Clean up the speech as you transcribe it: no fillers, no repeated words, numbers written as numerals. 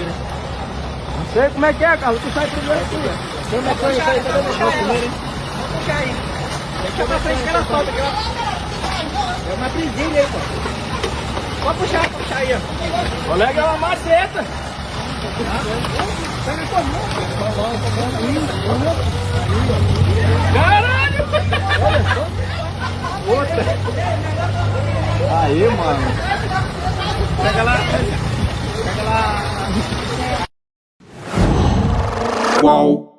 Não sei como é que é, Carlos. Tu sai primeiro aqui. Tem uma coisa aí, tá deixando primeiro, hein? Vou puxar aí. Deixa pra frente que ela solta aqui, ó. É uma presilha aí, pô. Pode puxar aí, ó. Colega, é uma maceta. Caralho! Outra! Aí, mano! Pega lá! Pega lá! Qual?